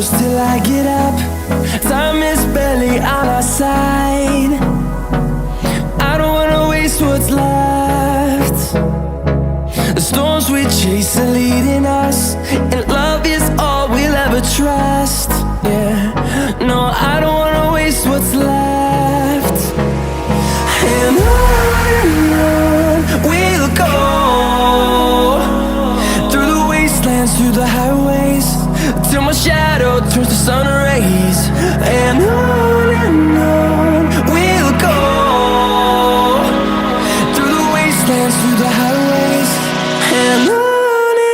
close till I get up. Time is barely on our side. I don't wanna waste what's left. The storms we chase are leading us, and love is all we'll ever trust. Yeah, no, I don't wanna waste what's left. And on we'll go, through the wastelands, through the highways, till my shadow turns to sun rays. And on we'll go, through the wastelands, through the highways, and on we'll go.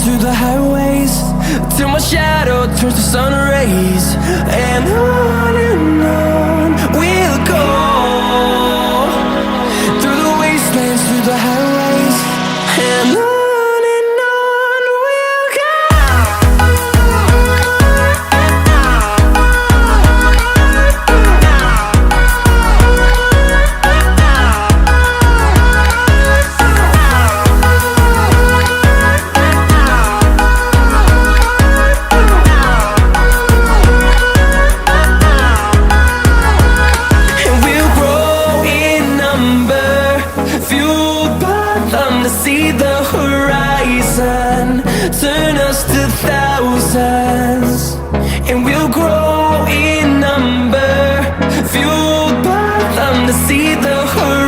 Through the highways, till my shadow turns to sun rays. And on we'll go, through the wastelands, through the highways, and on we'll go. To see the horizon turn us to thousands, and we'll grow in number, fueled by them to see the horizon.